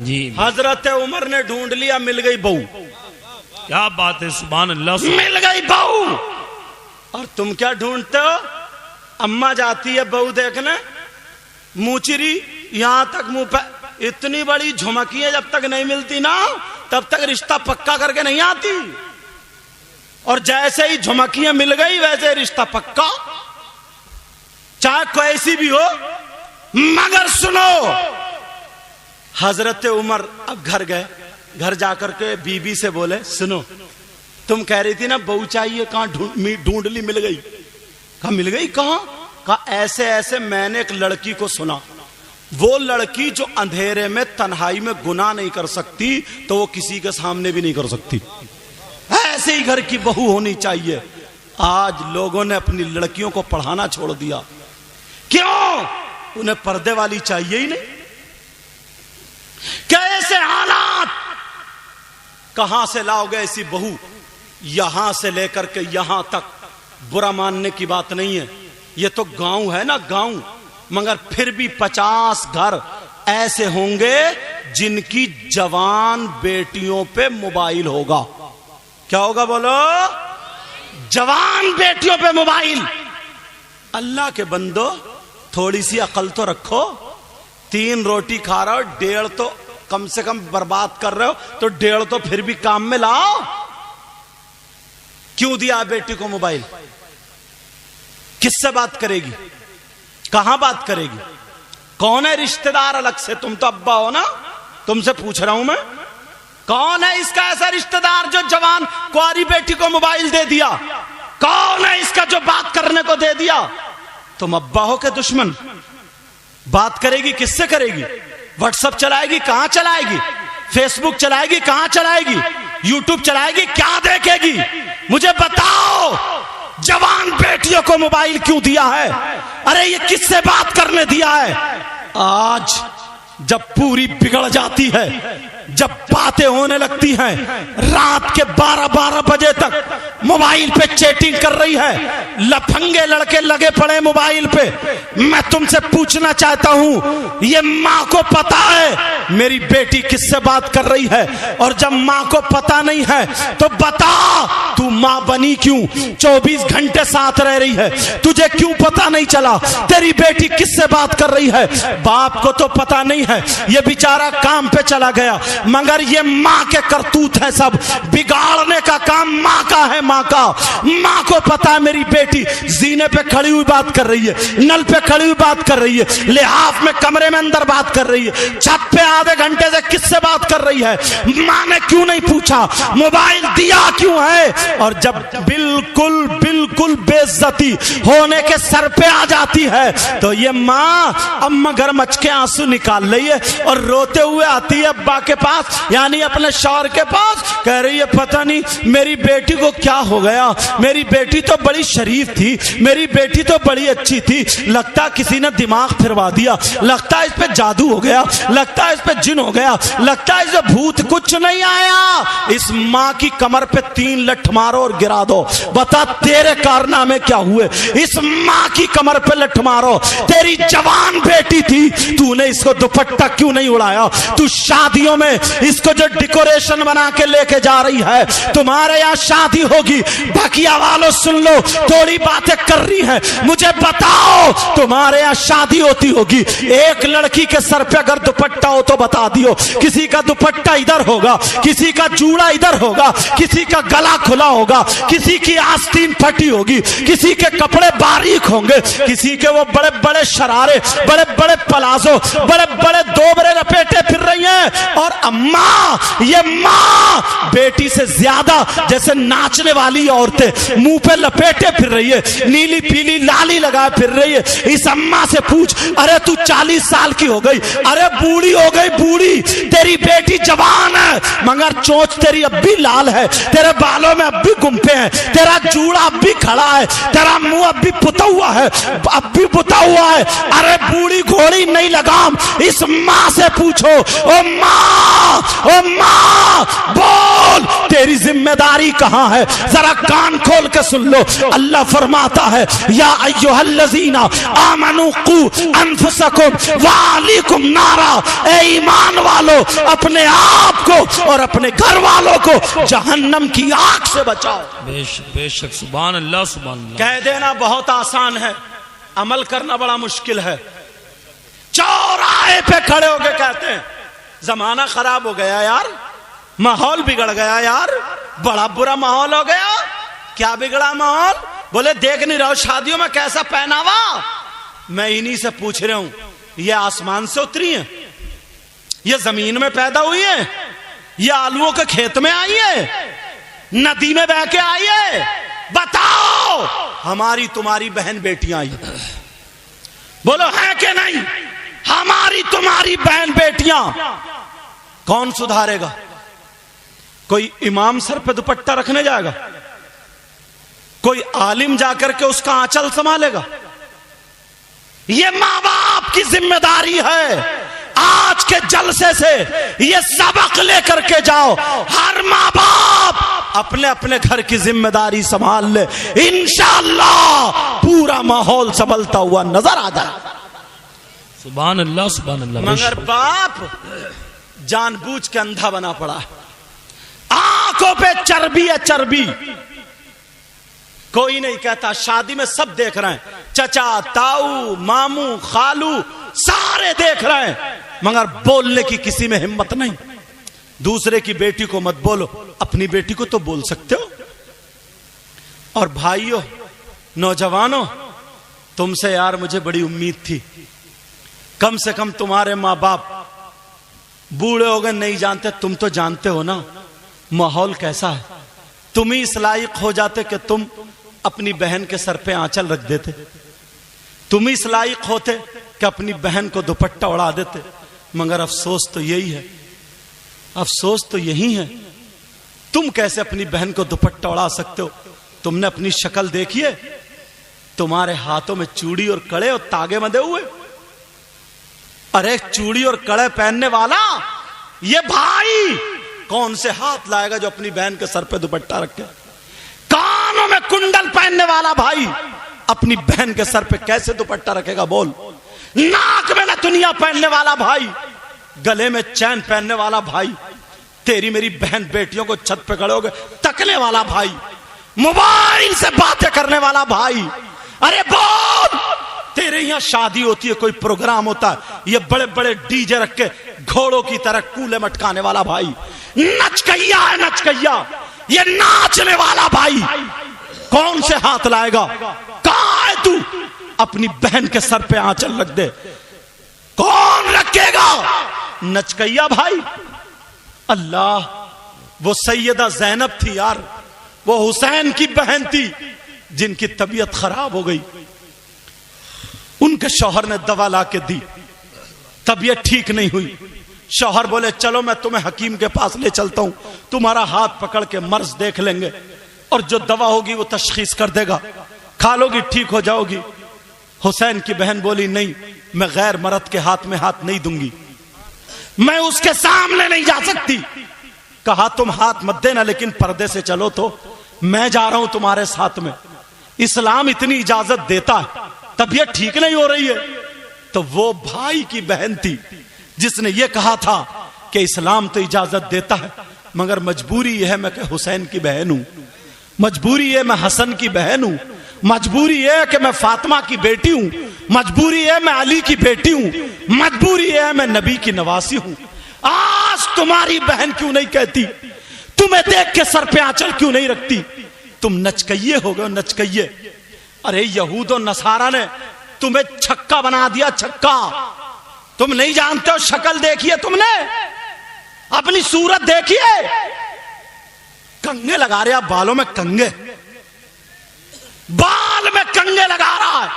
जी हजरत उमर ने ढूंढ लिया, मिल गई बहू। क्या बात है, सुभान अल्लाह। मिल गई बहू। और तुम क्या ढूंढते हो? अम्मा जाती है बहू देखने, मुचरी यहां तक मुंह पे, इतनी बड़ी झुमकी है, जब तक नहीं मिलती ना तब तक रिश्ता पक्का करके नहीं आती। और जैसे ही झुमकियां मिल गई वैसे रिश्ता पक्का, चाहे कैसी भी हो। मगर सुनो, हजरत उमर अब घर गए, घर जाकर के बीबी से बोले, सुनो तुम कह रही थी ना बहू चाहिए, कहां ढूंढ ली, मिल गई। कहा मिल गई कहां? कहा ऐसे ऐसे मैंने एक लड़की को सुना, वो लड़की जो अंधेरे में तन्हाई में गुनाह नहीं कर सकती तो वो किसी के सामने भी नहीं कर सकती, ऐसे ही घर की बहू होनी चाहिए। आज लोगों ने अपनी लड़कियों को पढ़ाना छोड़ दिया। क्यों? उन्हें पर्दे वाली चाहिए ही नहीं। कैसे हालात, कहां से लाओगे ऐसी बहू? यहां से लेकर के यहां तक, बुरा मानने की बात नहीं है, ये तो गांव है ना, गांव। मगर फिर भी 50 घर ऐसे होंगे जिनकी जवान बेटियों पे मोबाइल होगा। क्या होगा बोलो? जवान बेटियों पे मोबाइल। अल्लाह के बंदो, थोड़ी सी अकल तो रखो। 3 रोटी खा रहे हो, 1.5 तो कम से कम बर्बाद कर रहे हो, तो 1.5 तो फिर भी काम में लाओ। क्यों दिया बेटी को मोबाइल? किससे बात करेगी? कहां बात करेगी? कौन है रिश्तेदार अलग से? तुम तो अब्बा हो ना, तुमसे पूछ रहा हूं मैं, कौन है इसका ऐसा रिश्तेदार जो जवान कुंवारी बेटी को मोबाइल दे दिया? कौन है इसका जो बात करने को दे दिया? तुम अब्बा हो के दुश्मन। बात करेगी किससे करेगी? व्हाट्सएप चलाएगी, कहां चलाएगी? फेसबुक चलाएगी, कहां चलाएगी? यूट्यूब चलाएगी, क्या देखेगी? मुझे बताओ, जवान बेटियों को मोबाइल क्यों दिया है? अरे ये किससे बात करने दिया है? आज जब पूरी बिगड़ जाती है, जब बातें होने लगती हैं, रात के 12-12 बजे तक मोबाइल पे चैटिंग कर रही है, लफंगे लड़के लगे पड़े मोबाइल पे। मैं तुमसे पूछना चाहता हूं, ये मां को पता है मेरी बेटी किससे बात कर रही है? और जब मां को पता नहीं है तो बता, तू मां बनी क्यों? 24 घंटे साथ रह रही है, तुझे क्यों पता नहीं चला तेरी बेटी किससे बात कर रही है? बाप को तो पता नहीं है, ये बेचारा काम पे चला गया, मगर ये मां के करतूत है सब। बिगाड़ने का काम मां का है, मां का। मां को पता है मेरी बेटी जीने पे खड़ी हुई बात कर रही है, नल पे खड़ी हुई बात कर रही है, लिहाफ में कमरे में अंदर बात कर रही है, छत पे आधे घंटे से किससे बात कर रही है? मां ने क्यों नहीं पूछा? मोबाइल दिया क्यों है? और जब बिल्कुल बिल्कुल बेइज्जती होने के सर पे आ जाती है तो ये मां अब मगरमच्छ के आंसू निकाल रही है और रोते हुए आती है अब्बा के पास, यानी अपने शौहर के पास। कह रही है पता नहीं मेरी बेटी को क्या हो गया, मेरी बेटी तो बड़ी शरीफ थी, मेरी बेटी तो बड़ी अच्छी थी, लगता किसी ने दिमाग फिरवा दिया, लगता इस पे जादू हो गया, लगता इस पे जिन हो गया, लगता इस पे भूत। कुछ नहीं आया। इस माँ की कमर पे 3 लठ मारो और गिरा दो, बता तेरे कारनामे क्या हुए? इस माँ की कमर पे लठ मारो, तेरी जवान बेटी थी, तूने इसको दुपट्टा क्यों नहीं उड़ाया? तू शादियों में इसको जो डेकोरेशन बना के लेके जा रही है, तुम्हारे यहाँ शादी होगी, ढकिया वालों सुन लो, थोड़ी बातें कर रही है, मुझे बताओ तुम्हारे यहाँ शादी होती होगी, एक लड़की के सर पे अगर दुपट्टा हो तो बता दियो, किसी का दुपट्टा इधर होगा, किसी का जूड़ा इधर होगा, किसी का गला खुला होगा, किसी की आस्तीन फटी होगी, किसी के कपड़े बारीक होंगे, किसी के वो बड़े बड़े शरारे, बड़े बड़े पलाजो, बड़े बड़े दोबरे लपेटे फिर रही हैं। और अम्मा, ये माँ बेटी से ज्यादा जैसे नाचने वाली औरतें मुंह पे लपेटे फिर रही है, नीली पीली लाली लगाए फिर रही है। इस अम्मा से पूछ, अरे तू 40 साल की हो गई, अरे बूढ़ी हो गई बूढ़ी, तेरी बेटी जवान है मगर चोंच तेरी अब भी लाल है, तेरे बालों में अब भी गुम्फे हैं, तेरा जूड़ा अब भी खड़ा है, तेरा मुंह अब भी पुता हुआ है, अब भी पुता हुआ है। अरे बूढ़ी घोड़ी नहीं लगाम, इस माँ से पूछो। ओ माँ, ओ माँ बोल तेरी जिम्मेदारी कहां है? जरा कान खोल के सुन लो। अल्लाह फरमाता है या अय्युहल्लज़ीना आमनू कू अनफुसकुम व अहलीकुम नारा, ए ईमान वालों अपने आप को और अपने घर वालों को जहन्नम की आग से बचाओ। बेशक सुभान अल्लाह सुभान अल्लाह। कह देना बहुत आसान है, अमल करना बड़ा मुश्किल है। चौराहे पे खड़े होके कहते हैं जमाना खराब हो गया यार, माहौल बिगड़ गया यार, बड़ा बुरा माहौल हो गया। क्या बिगड़ा माहौल? बोले देख नहीं रहो शादियों में कैसा पहनावा। मैं इन्हीं से पूछ रहा हूं, ये आसमान से उतरी है, ये जमीन में पैदा हुई है, ये आलूओं के खेत में आई है, नदी में बह के आई है? बताओ। हमारी तुम्हारी बहन बेटियां आई, बोलो है कि नहीं? हमारी तुम्हारी बहन बेटियां। कौन सुधारेगा? कोई इमाम सर पे दुपट्टा रखने जाएगा? कोई आलिम जाकर के उसका आंचल संभालेगा? ये माँ बाप की जिम्मेदारी है। आज के जलसे से ये सबक लेकर के जाओ, हर माँ बाप अपने अपने घर की जिम्मेदारी संभाल ले, इंशाअल्लाह पूरा माहौल संभलता हुआ नजर आ जाए। सुभान अल्लाह सुभान अल्लाह। मगर बाप जानबूझ के अंधा बना पड़ा है, आंखों पे चर्बी है चर्बी। कोई नहीं कहता, शादी में सब देख रहे हैं, चचा ताऊ मामू खालू सारे देख रहे हैं, मगर बोलने की किसी में हिम्मत नहीं। दूसरे की बेटी को मत बोलो, अपनी बेटी को तो बोल सकते हो। और भाइयों नौजवानों, तुमसे यार मुझे बड़ी उम्मीद थी, कम से कम तुम्हारे माँ बाप बूढ़े हो गए नहीं जानते, तुम तो जानते हो ना माहौल कैसा है। तुम ही इस लायक हो जाते कि तुम अपनी बहन के सर पे आंचल रख देते, तुम ही इस लायक होते कि अपनी बहन को दुपट्टा उड़ा देते। मगर अफसोस तो यही है, अफसोस तो यही है, तुम कैसे अपनी बहन को दुपट्टा उड़ा सकते हो? तुमने अपनी शक्ल देखी है? तुम्हारे हाथों में चूड़ी और कड़े और तागे बंधे हुए। अरे चूड़ी और कड़े पहनने वाला ये भाई कौन से हाथ लाएगा जो अपनी बहन के सर पे दुपट्टा रखे? कानों में कुंडल पहनने वाला भाई अपनी बहन के सर पे कैसे दुपट्टा रखेगा? बोल। नाक में नथुनिया पहनने वाला भाई, गले में चैन पहनने वाला भाई, तेरी मेरी बहन बेटियों को छत पे खड़े होकर तकने वाला भाई, मोबाइल से बातें करने वाला भाई। अरे बोल, तेरे यहाँ शादी होती है, कोई प्रोग्राम होता है, ये बड़े बड़े डीजे रख के घोड़ों की तरह कूले मटकाने वाला भाई, नचकैया है नचकैया, ये नाचने वाला भाई कौन से हाथ लाएगा? कहां है तू? अपनी बहन के सर पे आंचल रख दे, कौन रखेगा? नचकैया भाई। अल्लाह, वो सैयदा जैनब थी यार, वो हुसैन की बहन थी जिनकी तबीयत खराब हो गई, उनके शौहर ने दवा ला के दी, तबीयत ठीक नहीं हुई। शौहर बोले चलो मैं तुम्हें हकीम के पास ले चलता हूं, तुम्हारा हाथ पकड़ के मर्ज देख लेंगे और जो दवा होगी वो तशखीस कर देगा, खा लोगी ठीक हो जाओगी। हुसैन की बहन बोली नहीं, मैं गैर मर्द के हाथ में हाथ नहीं दूंगी, मैं उसके सामने नहीं जा सकती। कहा तुम हाथ मत देना, लेकिन पर्दे से चलो तो मैं जा रहा हूं तुम्हारे साथ में। इस्लाम इतनी इजाजत देता है, तबीयत ठीक नहीं हो रही है। तो वो भाई की बहन थी जिसने ये कहा था कि इस्लाम तो इजाजत देता है, मगर मजबूरी यह है मैं हुसैन की बहन हूं, मजबूरी है मैं हसन की बहन हूं, मजबूरी है कि मैं फातिमा की बेटी हूं, मजबूरी है मैं अली की बेटी हूं, मजबूरी है मैं नबी की नवासी हूं। आज तुम्हारी बहन क्यों नहीं कहती? तुम्हें देख के सर पे आंचल क्यों नहीं रखती? तुम नचकइये हो गए, नचकइये। अरे यहूद और नसारा ने तुम्हें छक्का बना दिया, छक्का। तुम नहीं जानते हो, शक्ल देखिए तुमने, अपनी सूरत देखिए, कंगे लगा रहे आप बालों में, कंगे बाल में कंगे लगा रहा है,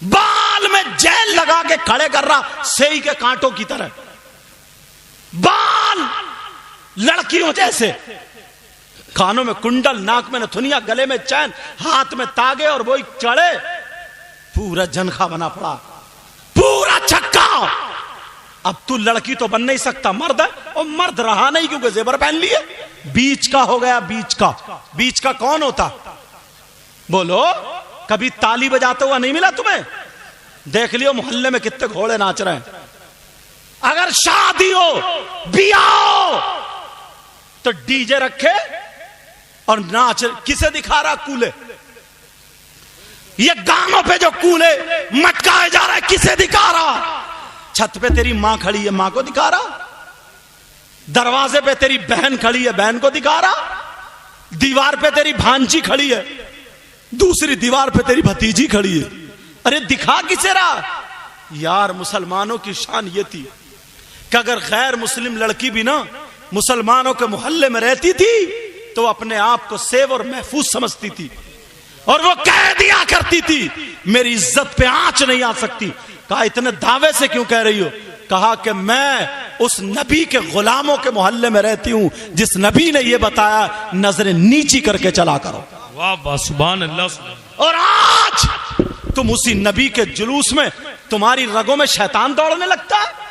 बाल में जेल लगा के खड़े कर रहा सेई के कांटों की तरह, बाल लड़कियों जैसे, कानों में कुंडल, नाक में नथुनिया, गले में चैन, हाथ में तागे और वही चढ़े, पूरा जनखा बना पड़ा, पूरा छक्का। अब तू लड़की तो बन नहीं सकता, मर्द है, और मर्द रहा नहीं क्योंकि जेवर पहन लिए। बीच का हो गया, बीच का। बीच का कौन होता? बोलो, कभी ताली बजाते हुआ नहीं मिला तुम्हें? देख लियो मोहल्ले में कितने घोड़े नाच रहे हैं। अगर शादी हो, बियाह हो, तो डीजे रखे और नाच। किसे दिखा रहा कूले? ये गानों पे जो कूले मटकाए जा रहा है, किसे दिखा रहा? छत पे तेरी मां खड़ी है, मां को दिखा रहा। दरवाजे पे तेरी बहन खड़ी है, बहन को दिखा रहा। दीवार पे तेरी भांजी खड़ी है, दूसरी दीवार पे तेरी भतीजी खड़ी है। अरे दिखा किसे रहा? यार मुसलमानों की शान ये थी कि अगर गैर मुस्लिम लड़की भी ना मुसलमानों के मोहल्ले में रहती थी तो अपने आप को सेव और महफूज समझती थी, और वो कह दिया करती थी मेरी इज्जत पे आंच नहीं आ सकती। कहा इतने दावे से क्यों कह रही हो? कहा कि मैं उस नबी के गुलामों के मोहल्ले में रहती हूं जिस नबी ने ये बताया नजरें नीची करके चला करो। वाह वाह, सुभान अल्लाह, सुभान। और आज तुम उसी नबी के जुलूस में, तुम्हारी रगों में शैतान दौड़ने लगता है।